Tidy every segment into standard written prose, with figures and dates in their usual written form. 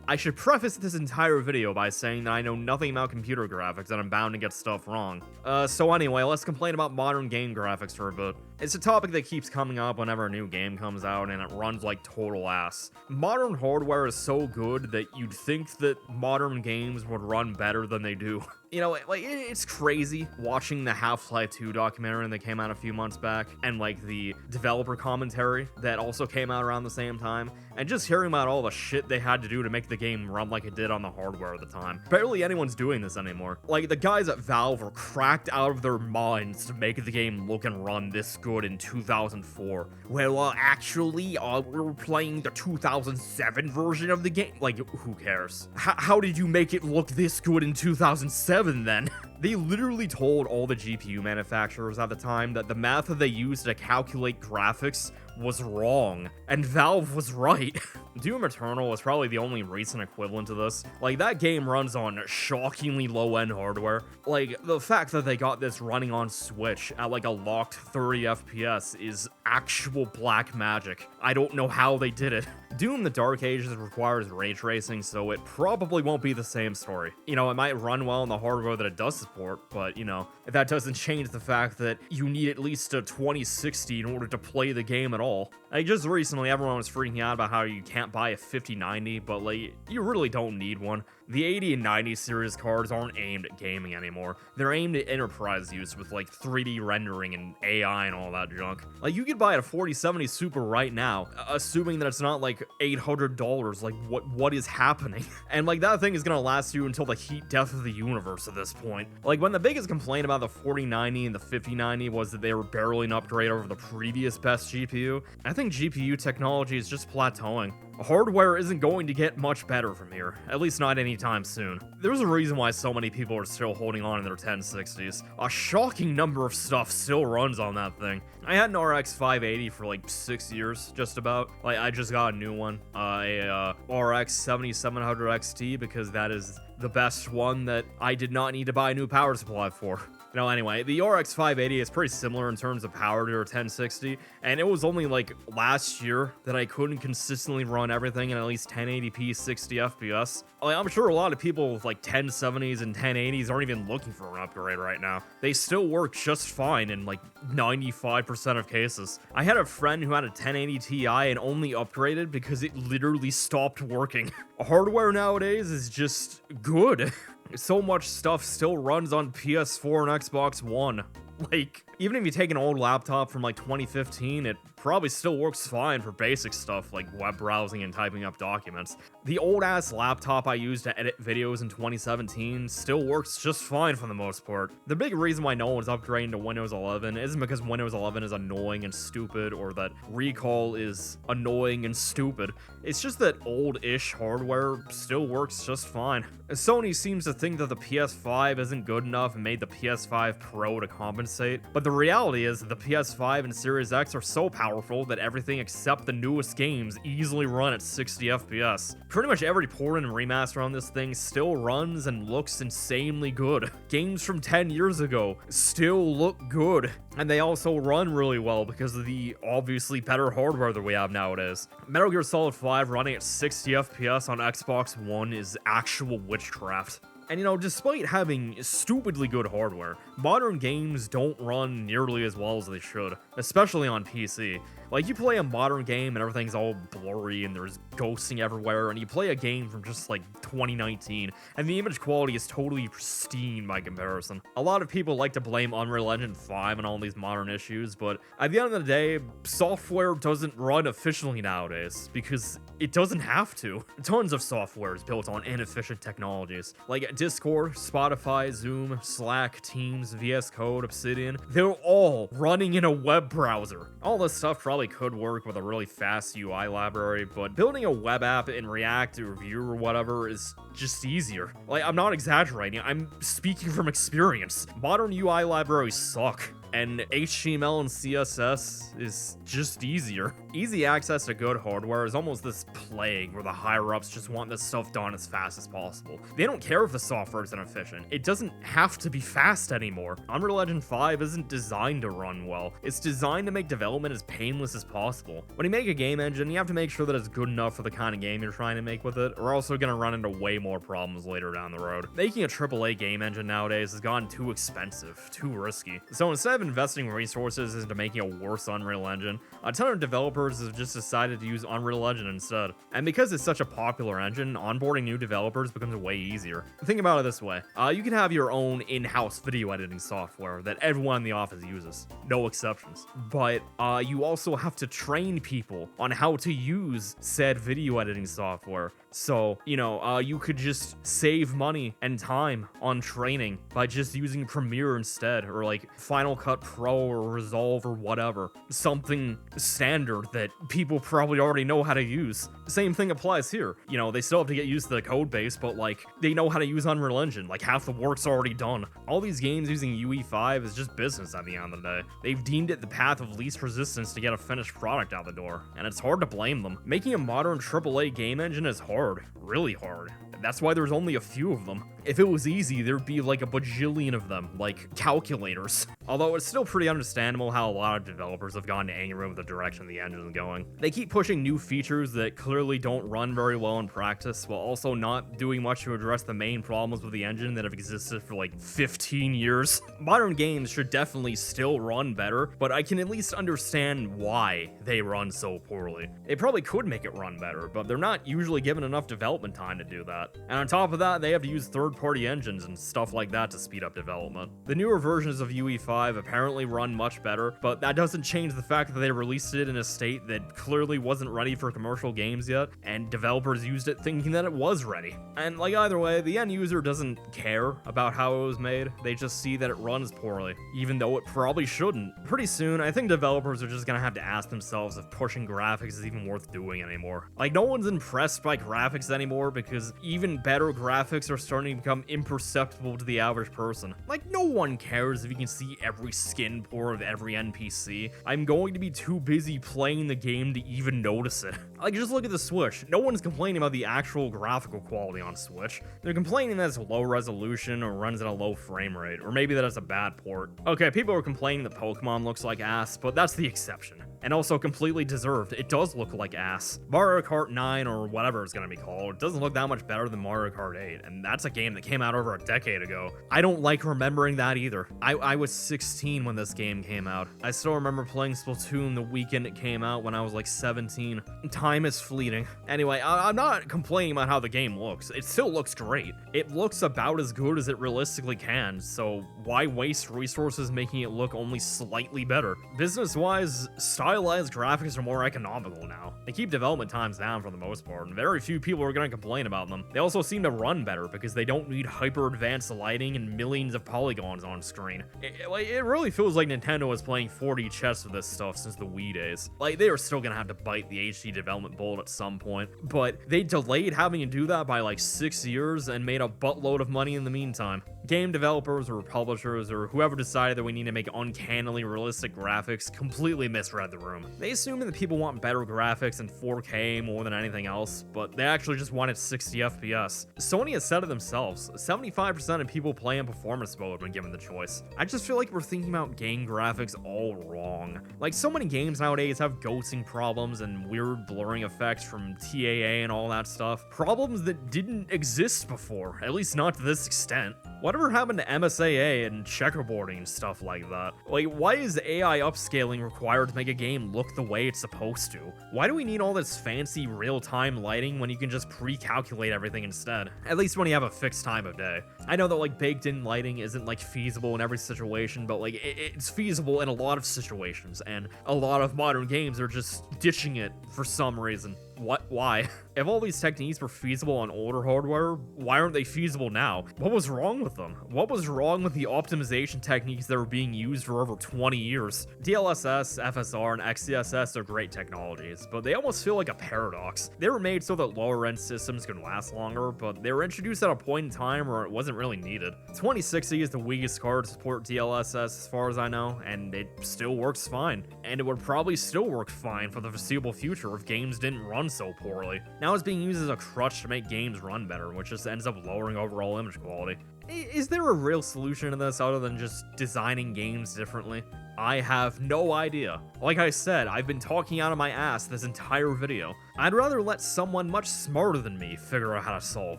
I should preface this entire video by saying that I know nothing about computer graphics and I'm bound to get stuff wrong. So anyway, let's complain about modern game graphics for a bit. It's a topic that keeps coming up whenever a new game comes out and it runs like total ass. Modern hardware is so good that you'd think that modern games would run better than they do. You know, like, it's crazy watching the Half-Life 2 documentary that came out a few months back, and like the developer commentary that also came out around the same time, and just hearing about all the shit they had to do to make the game run like it did on the hardware at the time. Barely anyone's doing this anymore. Like, the guys at Valve were cracked out of their minds to make the game look and run this good in 2004. Well, actually, we were playing the 2007 version of the game. Like, who cares? How did you make it look this good in 2007? Then they literally told all the GPU manufacturers at the time that the math that they used to calculate graphics was wrong, and Valve was right. Doom Eternal is probably the only recent equivalent to this. Like, that game runs on shockingly low-end hardware. Like, the fact that they got this running on Switch at like a locked 30 FPS is actual black magic. I don't know how they did it. Doom the Dark Ages requires ray tracing, so it probably won't be the same story. You know, it might run well on the hardware that it does support, but, you know, that doesn't change the fact that you need at least a 2060 in order to play the game at all. Like, just recently, everyone was freaking out about how you can't buy a 5090, but, like, you really don't need one. The 80 and 90 series cards aren't aimed at gaming anymore. They're aimed at enterprise use with, like, 3D rendering and AI and all that junk. Like, you could buy a 4070 Super right now, assuming that it's not, like, $800. Like, what is happening? And, like, that thing is gonna last you until the heat death of the universe at this point. Like, when the biggest complaint about the 4090 and the 5090 was that they were barely an upgrade over the previous best GPU, I think GPU technology is just plateauing. Hardware isn't going to get much better from here, at least not anytime soon. There's a reason why so many people are still holding on in their 1060s. A shocking number of stuff still runs on that thing. I had an RX 580 for like 6 years, just about. Like, I just got a new one, a RX 7700 XT, because that is the best one that I did not need to buy a new power supply for. No, anyway, the RX 580 is pretty similar in terms of power to a 1060, and it was only like last year that I couldn't consistently run everything in at least 1080p 60 FPS. Like, I'm sure a lot of people with like 1070s and 1080s aren't even looking for an upgrade right now. They still work just fine in like 95% of cases. I had a friend who had a 1080 Ti and only upgraded because it literally stopped working. Hardware nowadays is just good. So much stuff still runs on PS4 and Xbox One. Like, even if you take an old laptop from like 2015, it probably still works fine for basic stuff like web browsing and typing up documents. The old-ass laptop I used to edit videos in 2017 still works just fine for the most part. The big reason why no one's upgrading to Windows 11 isn't because Windows 11 is annoying and stupid, or that Recall is annoying and stupid. It's just that old-ish hardware still works just fine. Sony seems to think that the PS5 isn't good enough and made the PS5 Pro to compensate, but the reality is that the PS5 and Series X are so powerful that everything except the newest games easily run at 60 FPS. Pretty much every port and remaster on this thing still runs and looks insanely good. Games from 10 years ago still look good, and they also run really well because of the obviously better hardware that we have nowadays. Metal Gear Solid 5 running at 60 FPS on Xbox One is actual witchcraft. And you know, despite having stupidly good hardware, modern games don't run nearly as well as they should, especially on PC. Like, you play a modern game and everything's all blurry and there's ghosting everywhere, and you play a game from just like 2019 and the image quality is totally pristine by comparison. A lot of people like to blame Unreal Engine 5 and all these modern issues, but at the end of the day, software doesn't run efficiently nowadays because it doesn't have to. Tons of software is built on inefficient technologies, like Discord, Spotify, Zoom, Slack, Teams, VS Code, Obsidian. They're all running in a web browser. All this stuff probably could work with a really fast UI library, but building a web app in React or Vue or whatever is just easier. Like, I'm not exaggerating, I'm speaking from experience. Modern UI libraries suck. and HTML and CSS is just easier. Easy access to good hardware is almost this plague where the higher-ups just want this stuff done as fast as possible. They don't care if the software is inefficient. It doesn't have to be fast anymore. Unreal Engine 5 isn't designed to run well. It's designed to make development as painless as possible. When you make a game engine, you have to make sure that it's good enough for the kind of game you're trying to make with it, or also gonna run into way more problems later down the road. Making a AAA game engine nowadays has gotten too expensive, too risky. So instead of investing resources into making a worse Unreal Engine, a ton of developers have just decided to use Unreal Engine instead. And because it's such a popular engine, onboarding new developers becomes way easier. Think about it this way. You can have your own in-house video editing software that everyone in the office uses. No exceptions. But you also have to train people on how to use said video editing software. So, you could just save money and time on training by just using Premiere instead, or like Final Cut Pro or Resolve or whatever. Something standard that people probably already know how to use. Same thing applies here. They still have to get used to the code base, but like, they know how to use Unreal Engine. Like, half the work's already done. All these games using UE5 is just business at the end of the day. They've deemed it the path of least resistance to get a finished product out the door, and it's hard to blame them. Making a modern AAA game engine is hard. Really hard. That's why there's only a few of them. If it was easy, there'd be like a bajillion of them, like calculators. Although it's still pretty understandable how a lot of developers have gotten angry with the direction the engine is going. They keep pushing new features that clearly don't run very well in practice, while also not doing much to address the main problems with the engine that have existed for like 15 years. Modern games should definitely still run better, but I can at least understand why they run so poorly. They probably could make it run better, but they're not usually given enough development time to do that. And on top of that, they have to use third-party engines and stuff like that to speed up development. The newer versions of UE5 apparently run much better, but that doesn't change the fact that they released it in a state that clearly wasn't ready for commercial games yet, and developers used it thinking that it was ready. And like either way, the end user doesn't care about how it was made, they just see that it runs poorly, even though it probably shouldn't. Pretty soon, I think developers are just gonna have to ask themselves if pushing graphics is even worth doing anymore. Like, no one's impressed by graphics anymore because even better graphics are starting to become imperceptible to the average person. Like, no one cares if you can see every skin pore of every NPC. I'm going to be too busy playing the game to even notice it. Like, just look at the Switch. No one's complaining about the actual graphical quality on Switch. They're complaining that it's low resolution or runs at a low frame rate, or maybe that it's a bad port. Okay, people are complaining that Pokemon looks like ass, but that's the exception. And also completely deserved. It does look like ass. Mario Kart 9, or whatever it's gonna be called, doesn't look that much better than Mario Kart 8, and that's a game that came out over a decade ago. I don't like remembering that either. I was 16 when this game came out. I still remember playing Splatoon the weekend it came out when I was like 17. Time is fleeting. Anyway, I'm not complaining about how the game looks. It still looks great. It looks about as good as it realistically can, so why waste resources making it look only slightly better? Business-wise, stylized graphics are more economical now. They keep development times down for the most part, and very few people are going to complain about them. They also seem to run better because they don't need hyper-advanced lighting and millions of polygons on screen. It really feels like Nintendo was playing 4D chess with this stuff since the Wii days. Like, they are still going to have to bite the HD development bullet at some point, but they delayed having to do that by like 6 years and made a buttload of money in the meantime. Game developers or publishers or whoever decided that we need to make uncannily realistic graphics completely misread the room. They assumed that people want better graphics and 4K more than anything else, but they actually just wanted 60 FPS. Sony has said it themselves, 75% of people play in performance mode when given the choice. I just feel like we're thinking about game graphics all wrong. Like, so many games nowadays have ghosting problems and weird blurring effects from TAA and all that stuff. Problems that didn't exist before, at least not to this extent. Whatever happened to MSAA and checkerboarding and stuff like that? Like, why is AI upscaling required to make a game look the way it's supposed to? Why do we need all this fancy real-time lighting when you can just pre-calculate everything instead? At least when you have a fixed time of day. I know that like baked-in lighting isn't like feasible in every situation, but like it's feasible in a lot of situations, and a lot of modern games are just ditching it for some reason. What? Why? If all these techniques were feasible on older hardware, why aren't they feasible now? What was wrong with them? What was wrong with the optimization techniques that were being used for over 20 years? DLSS, FSR, and XeSS are great technologies, but they almost feel like a paradox. They were made so that lower-end systems can last longer, but they were introduced at a point in time where it wasn't really needed. 2060 is the weakest card to support DLSS as far as I know, and it still works fine. And it would probably still work fine for the foreseeable future if games didn't run so poorly. Now it's being used as a crutch to make games run better, which just ends up lowering overall image quality. Is there a real solution to this other than just designing games differently? I have no idea. Like I said, I've been talking out of my ass this entire video. I'd rather let someone much smarter than me figure out how to solve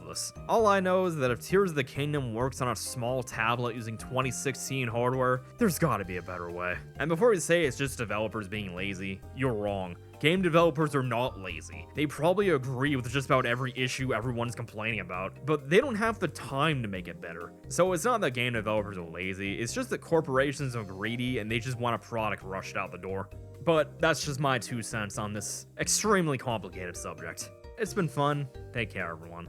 this. All I know is that if Tears of the Kingdom works on a small tablet using 2016 hardware, there's gotta be a better way. And before we say it's just developers being lazy, you're wrong. Game developers are not lazy. They probably agree with just about every issue everyone's complaining about, but they don't have the time to make it better. So it's not that game developers are lazy, it's just that corporations are greedy and they just want a product rushed out the door. But that's just my 2 cents on this extremely complicated subject. It's been fun. Take care, everyone.